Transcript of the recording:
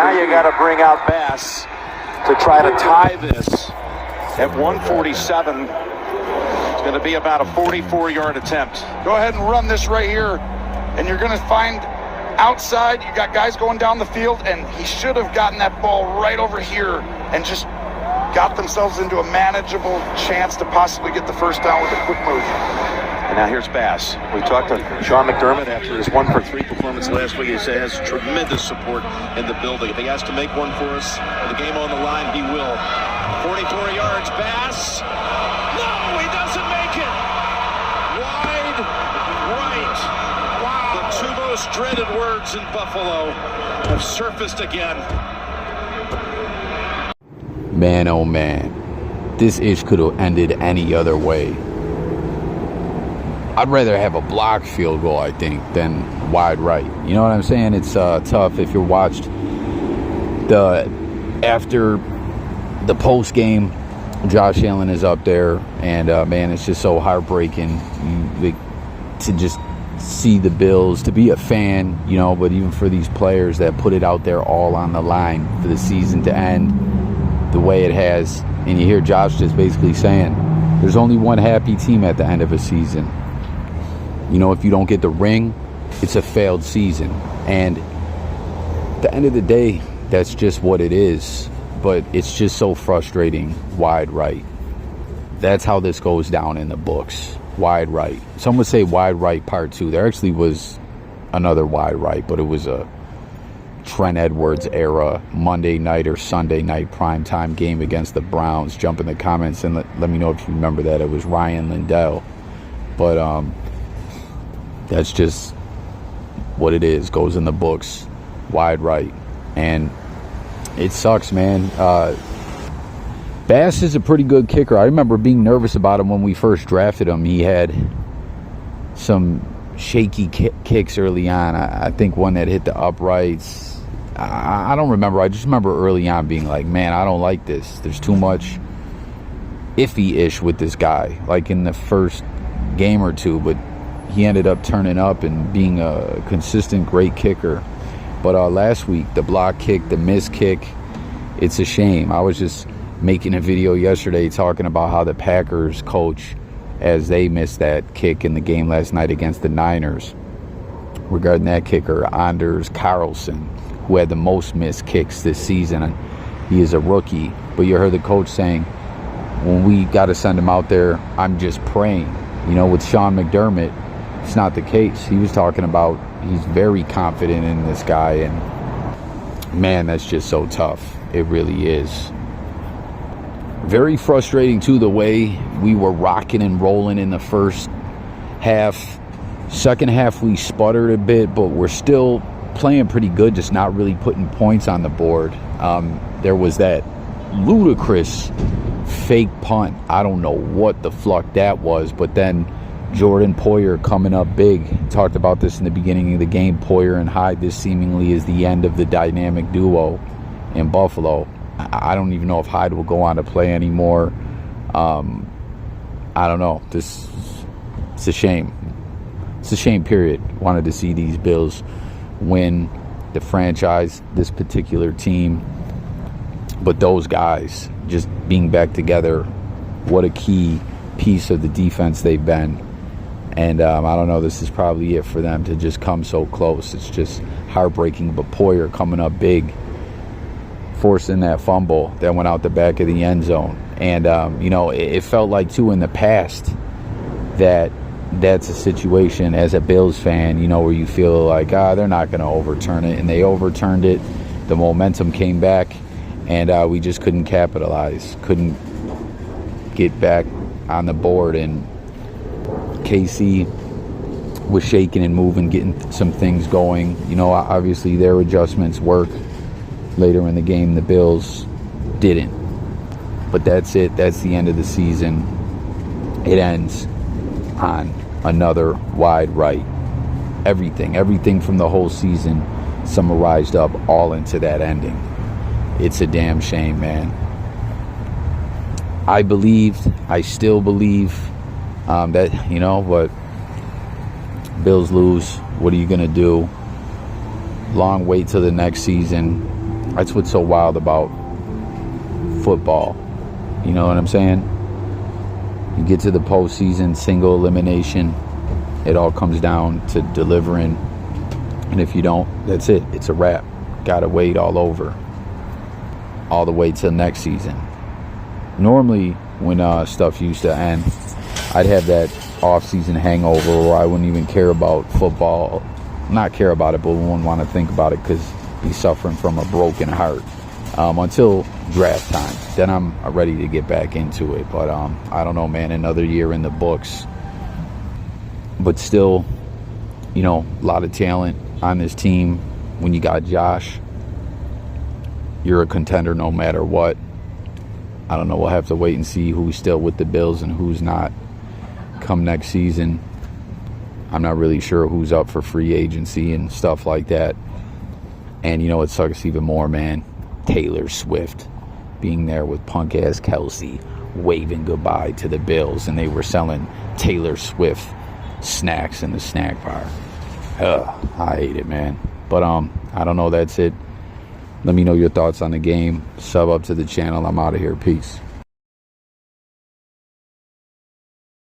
Now you got to bring out Bass to try to tie this at 147. It's going to be about a 44-yard attempt. Go ahead and run this right here, and you're going to find outside. You got guys going down the field, and he should have gotten that ball right over here and just got themselves into a manageable chance to possibly get the first down with a quick move. And now here's Bass. We talked to Sean McDermott after his 1-for-3 performance last week. He says has tremendous support in the building. If he has to make one for us, with the game on the line, he will. 44 yards, Bass. No, he doesn't make it. Wide right. Wow. The two most dreaded words in Buffalo have surfaced again. Man, oh man, this ish could have ended any other way. I'd rather have a blocked field goal, I think, than wide right. You know what I'm saying? It's tough if you watched after the post game. Josh Allen is up there, and man, it's just so heartbreaking to just see the Bills, to be a fan, you know, but even for these players that put it out there all on the line for the season to end the way it has. And you hear Josh just basically saying, there's only one happy team at the end of a season. You know, if you don't get the ring, it's a failed season. And at the end of the day, that's just what it is. But it's just so frustrating. Wide right. That's how this goes down in the books. Wide right. Some would say wide right part 2. There actually was another wide right, but it was a Trent Edwards era Monday night or Sunday night primetime game against the Browns. Jump in the comments and let me know if you remember that. It was Ryan Lindell. But that's just what it is. Goes in the books. Wide right. And it sucks, man. Bass is a pretty good kicker. I remember being nervous about him when we first drafted him. He had some shaky kicks early on. I think one that hit the uprights. I don't remember. I just remember early on being like, man, I don't like this. There's too much iffy-ish with this guy, like in the first game or two. But he ended up turning up and being a consistent, great kicker. But last week, the block kick, the missed kick, it's a shame. I was just making a video yesterday talking about how the Packers coach, as they missed that kick in the game last night against the Niners, regarding that kicker, Anders Carlson, who had the most missed kicks this season. And he is a rookie. But you heard the coach saying, when we got to send him out there, I'm just praying. You know, with Sean McDermott, it's not the case. He was talking about he's very confident in this guy. And, man, that's just so tough. It really is. Very frustrating, too, the way we were rocking and rolling in the first half. Second half, we sputtered a bit, but we're still playing pretty good, just not really putting points on the board. There was that ludicrous fake punt. I don't know what the fuck that was, but then Jordan Poyer coming up big. Talked about this in the beginning of the game. Poyer and Hyde, this seemingly is the end of the dynamic duo in Buffalo. I don't even know if Hyde will go on to play anymore. I don't know. It's a shame. It's a shame, period. Wanted to see these Bills win, the franchise, this particular team. But those guys just being back together, what a key piece of the defense they've been. And I don't know, this is probably it for them to just come so close. It's just heartbreaking. But Poyer coming up big, forcing that fumble that went out the back of the end zone. And, you know, it felt like, too, in the past that's a situation as a Bills fan, you know, where you feel like, they're not going to overturn it. And they overturned it. The momentum came back, and we just couldn't capitalize, couldn't get back on the board. And KC was shaking and moving, getting some things going. You know, obviously their adjustments work. Later in the game, the Bills didn't. But that's it. That's the end of the season. It ends on another wide right. Everything from the whole season summarized up all into that ending. It's a damn shame, man. I still believe that, you know, but Bills lose. What are you going to do? Long wait till the next season. That's what's so wild about football. You know what I'm saying? You get to the postseason, single elimination. It all comes down to delivering. And if you don't, that's it. It's a wrap. Gotta wait all over. All the way till next season. Normally, when stuff used to end, I'd have that off-season hangover where I wouldn't even care about football. Not care about it, but wouldn't want to think about it because he's suffering from a broken heart. Until draft time. Then I'm ready to get back into it. But I don't know, man. Another year in the books. But still, you know, a lot of talent on this team. When you got Josh, you're a contender no matter what. I don't know. We'll have to wait and see who's still with the Bills and who's not come next season. I'm not really sure who's up for free agency and stuff like that. And you know what sucks even more, man? Taylor Swift being there with punk-ass Kelsey waving goodbye to the Bills, and they were selling Taylor Swift snacks in the snack bar. I hate it, man. But I don't know. That's it. Let me know your thoughts on the game. Sub up to the channel. I'm out of here. Peace.